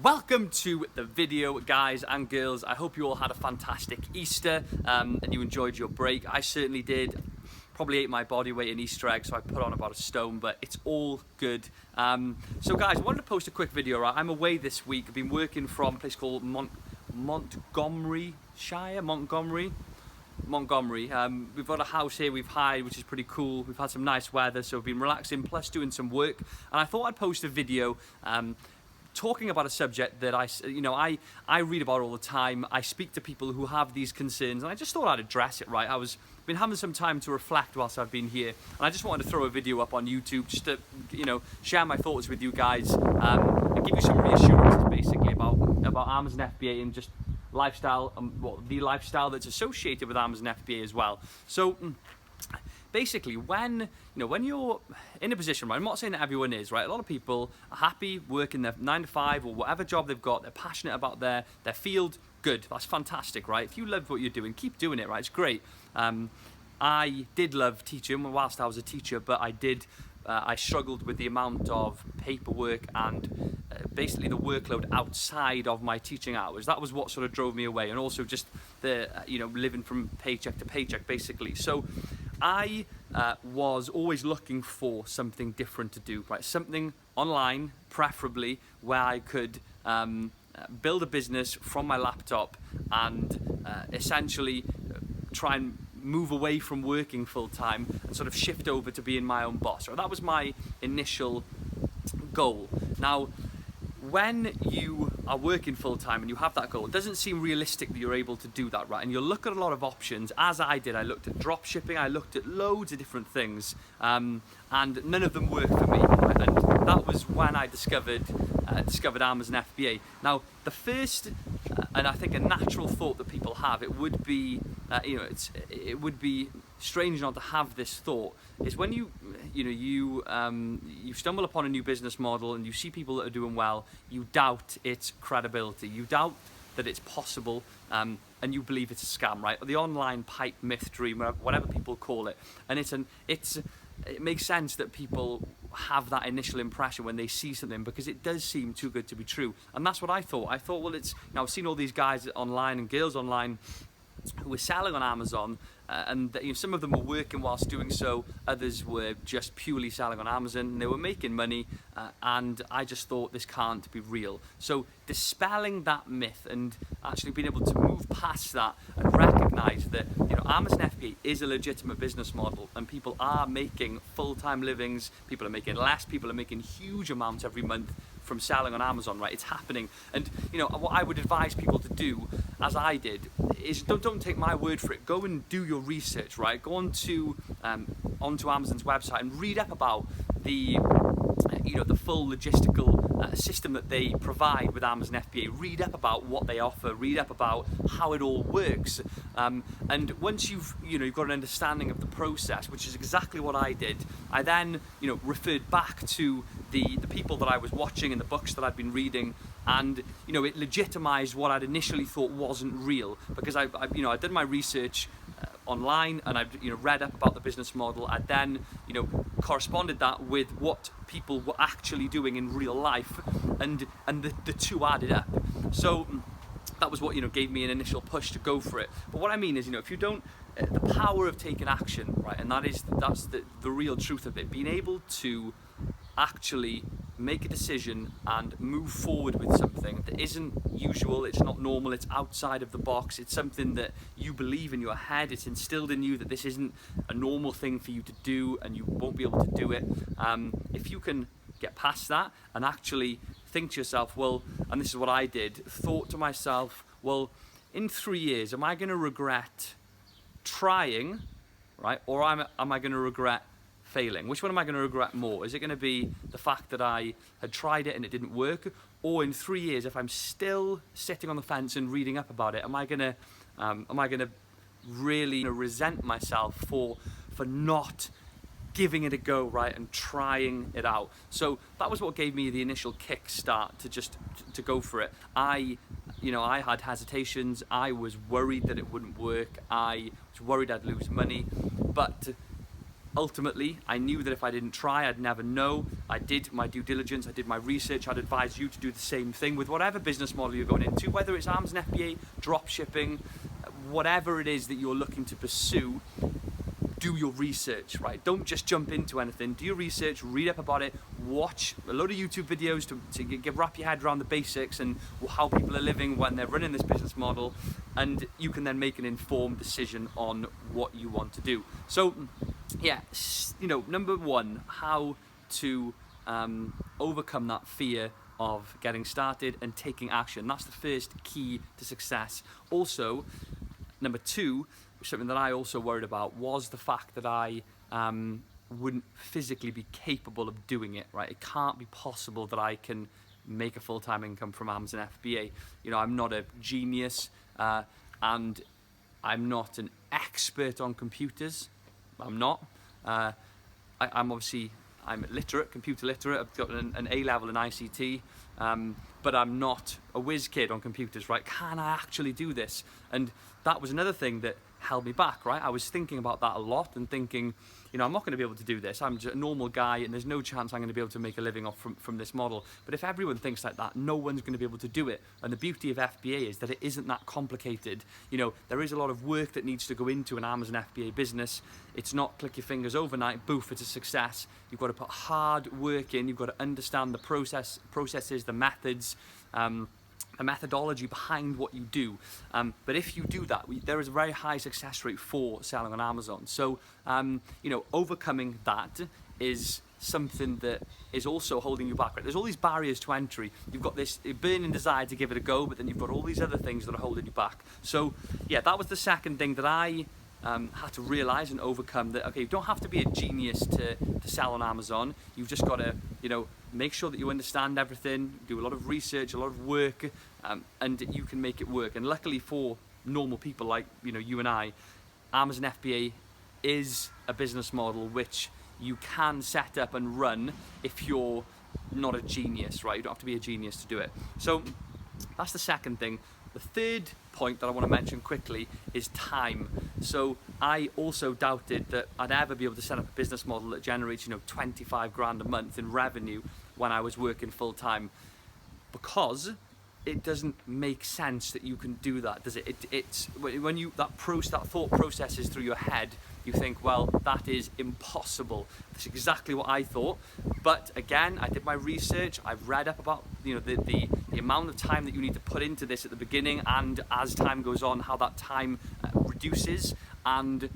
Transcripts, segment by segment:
Welcome to the video, guys and girls. I hope you all had a fantastic Easter and you enjoyed your break. I certainly did. Probably ate my body weight in Easter eggs, so I put on about a stone, but it's all good. So guys, I wanted to post a quick video, right? I'm away this week. I've been working from a place called Montgomery. We've got a house here we've hired, which is pretty cool. We've had some nice weather, so we've been relaxing plus doing some work. And I thought I'd post a video talking about a subject that I read about all the time. I speak to people who have these concerns, and I just thought I'd address it, right? Been having some time to reflect whilst I've been here, and I just wanted to throw a video up on YouTube just to, share my thoughts with you guys and give you some reassurances, basically, about Amazon FBA and just lifestyle, the lifestyle that's associated with Amazon FBA as well. So basically, when you're in a position, right, I'm not saying that everyone is, right? A lot of people are happy working their 9 to 5 or whatever job they've got. They're passionate about their field. Good, that's fantastic, right? If you love what you're doing, keep doing it, right? It's great. I did love teaching whilst I was a teacher, but I struggled with the amount of paperwork and basically the workload outside of my teaching hours. That was what sort of drove me away, and also just the living from paycheck to paycheck, basically. So I was always looking for something different to do, right? Something online, preferably, where I could build a business from my laptop and essentially try and move away from working full-time and sort of shift over to being my own boss. So that was my initial goal. Now, when you are working full-time and you have that goal, it doesn't seem realistic that you're able to do that, right? And you'll look at a lot of options, as I did. I looked at drop shipping, I looked at loads of different things, and none of them worked for me. And that was when I discovered Amazon FBA. Now, the first, and I think a natural thought that people have, it would be strange not to have this thought, is when you stumble upon a new business model and you see people that are doing well, you doubt its credibility, you doubt that it's possible, and you believe it's a scam, right? Or the online pipe, myth, dream, whatever people call it. And it makes sense that people have that initial impression when they see something, because it does seem too good to be true. And that's what I thought. I thought, well, I've seen all these guys online and girls online who were selling on Amazon, and some of them were working whilst doing so, others were just purely selling on Amazon, and they were making money, and I just thought, this can't be real. So dispelling that myth and actually being able to move past that and recognize that Amazon FBA is a legitimate business model, and people are making full-time livings, people are making less, people are making huge amounts every month from selling on Amazon, right? It's happening. And what I would advise people to do, as I did, is don't take my word for it. Go and do your research, right? Go onto Amazon's website and read up about the full logistical system that they provide with Amazon FBA. Read up about what they offer. Read up about how it all works. And once you've got an understanding of the process, which is exactly what I did, I then referred back to the people that I was watching and the books that I'd been reading, and it legitimized what I'd initially thought wasn't real, because I did my research online, and I've read up about the business model. I then corresponded that with what people were actually doing in real life, and the two added up. So that was what gave me an initial push to go for it. But what I mean is, if you don't, the power of taking action, right, and that's the real truth of it, being able to actually make a decision and move forward with something that isn't usual, it's not normal, it's outside of the box, it's something that you believe in your head, it's instilled in you that this isn't a normal thing for you to do and you won't be able to do it. If you can get past that and actually think to yourself, well, and this is what I did, thought to myself, well, in 3 years, am I going to regret trying, right, or am I going to regret failing? Which one am I going to regret more? Is it going to be the fact that I had tried it and it didn't work, or in 3 years, if I'm still sitting on the fence and reading up about it, am I going to really resent myself for not giving it a go, right, and trying it out? So that was what gave me the initial kick start to go for it. I had hesitations. I was worried that it wouldn't work. I was worried I'd lose money, but ultimately, I knew that if I didn't try, I'd never know. I did my due diligence, I did my research. I'd advise you to do the same thing with whatever business model you're going into, whether it's Amazon FBA, drop shipping, whatever it is that you're looking to pursue. Do your research, right? Don't just jump into anything. Do your research, read up about it, watch a load of YouTube videos to wrap your head around the basics and how people are living when they're running this business model, and you can then make an informed decision on what you want to do. So, yeah, number one, how to overcome that fear of getting started and taking action. That's the first key to success. Also, number two, something that I also worried about was the fact that I wouldn't physically be capable of doing it, right? It can't be possible that I can make a full-time income from Amazon FBA. I'm not a genius and I'm not an expert on computers. I'm not. I'm literate, computer literate. I've got an A-level in ICT, but I'm not a whiz kid on computers, right? Can I actually do this? And that was another thing that held me back, right? I was thinking about that a lot and thinking, I'm not going to be able to do this. I'm just a normal guy and there's no chance I'm going to be able to make a living off from this model. But if everyone thinks like that, no one's going to be able to do it. And the beauty of FBA is that it isn't that complicated. There is a lot of work that needs to go into an Amazon FBA business. It's not click your fingers overnight, boof, it's a success. You've got to put hard work in. You've got to understand the processes, the methods, a methodology behind what you do. But if you do that, there is a very high success rate for selling on Amazon. So, overcoming that is something that is also holding you back. Right? There's all these barriers to entry. You've got this burning desire to give it a go, but then you've got all these other things that are holding you back. So, yeah, that was the second thing that I had to realize and overcome, that, okay, you don't have to be a genius to sell on Amazon. You've just got to, make sure that you understand everything, do a lot of research, a lot of work, and you can make it work. And luckily for normal people like, you and I, Amazon FBA is a business model which you can set up and run if you're not a genius, right? You don't have to be a genius to do it. So that's the second thing. The third point that I want to mention quickly is time. So I also doubted that I'd ever be able to set up a business model that generates, 25 grand a month in revenue when I was working full time, because it doesn't make sense that you can do that, does it? It's when that thought process is through your head, you think, well, that is impossible. That's exactly what I thought. But again, I did my research. I've read up about the amount of time that you need to put into this at the beginning, and as time goes on, how that time reduces. And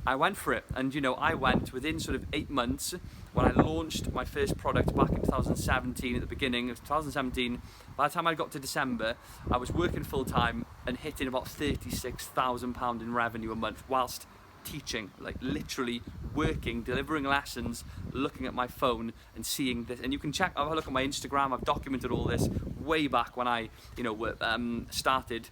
I went for it. And I went within sort of 8 months. When I launched my first product back in 2017, at the beginning of 2017, by the time I got to December, I was working full time and hitting about £36,000 in revenue a month whilst teaching, like literally working, delivering lessons, looking at my phone and seeing this. And you can have a look at my Instagram. I've documented all this way back when I, started.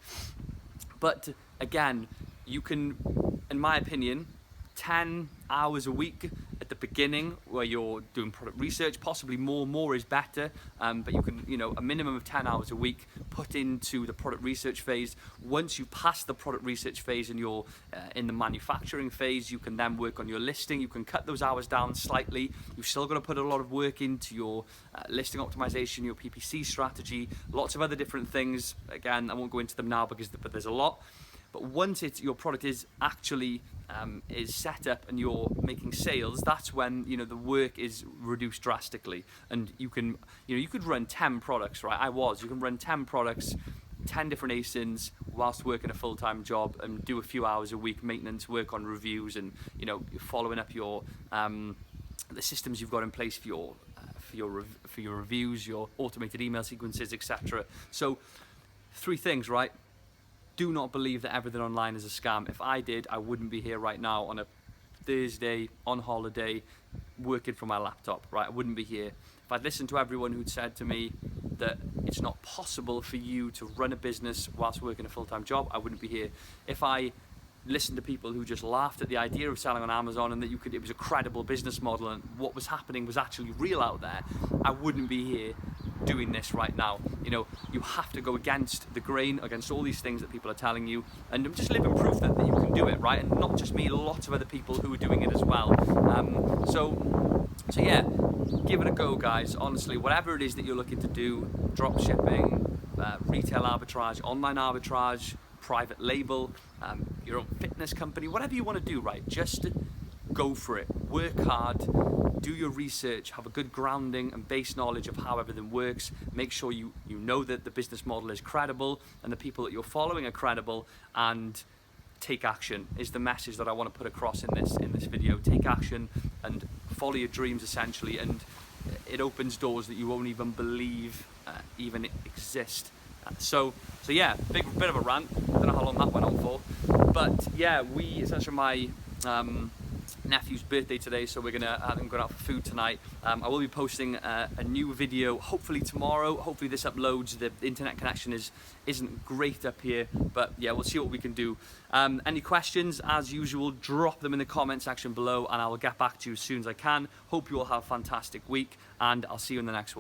But again, you can, in my opinion, 10 hours a week at the beginning where you're doing product research, possibly more is better, but you can, a minimum of 10 hours a week put into the product research phase. Once you pass the product research phase and you're in the manufacturing phase, you can then work on your listing. You can cut those hours down slightly. You've still got to put a lot of work into your listing optimization, your PPC strategy, lots of other different things. Again, I won't go into them now but there's a lot. But once your product is actually is set up and you're making sales, that's when the work is reduced drastically, and you can you could run 10 products, right? You can run 10 products, 10 different ASINs whilst working a full-time job and do a few hours a week maintenance work on reviews and you're following up your the systems you've got in place for your reviews, your automated email sequences, etc. So 3 things, right? Do not believe that everything online is a scam. If I did, I wouldn't be here right now on a Thursday, on holiday, working from my laptop, right? I wouldn't be here. If I'd listened to everyone who'd said to me that it's not possible for you to run a business whilst working a full-time job, I wouldn't be here. If I listened to people who just laughed at the idea of selling on Amazon and that it was a credible business model and what was happening was actually real out there, I wouldn't be here doing this right now. You know, you have to go against the grain, against all these things that people are telling you, and just live in proof that you can do it, right? And not just me, lots of other people who are doing it as well. So yeah, give it a go, guys. Honestly, whatever it is that you're looking to do, drop shipping, retail arbitrage, online arbitrage, private label, your own fitness company, whatever you want to do, right? Just go for it. Work hard, do your research, have a good grounding and base knowledge of how everything works. Make sure you know that the business model is credible and the people that you're following are credible, and take action is the message that I want to put across in this video. Take action and follow your dreams, essentially, and it opens doors that you won't even believe even exist. So yeah, bit of a rant. Don't know how long that went on for, but yeah, it's actually my nephew's birthday today, so we're gonna I'm going out for food tonight. I will be posting a new video hopefully tomorrow. Hopefully this uploads. The internet connection isn't great up here, but yeah, we'll see what we can do. Any questions, as usual, drop them in the comment section below and I will get back to you as soon as I can. Hope you all have a fantastic week, and I'll see you in the next one.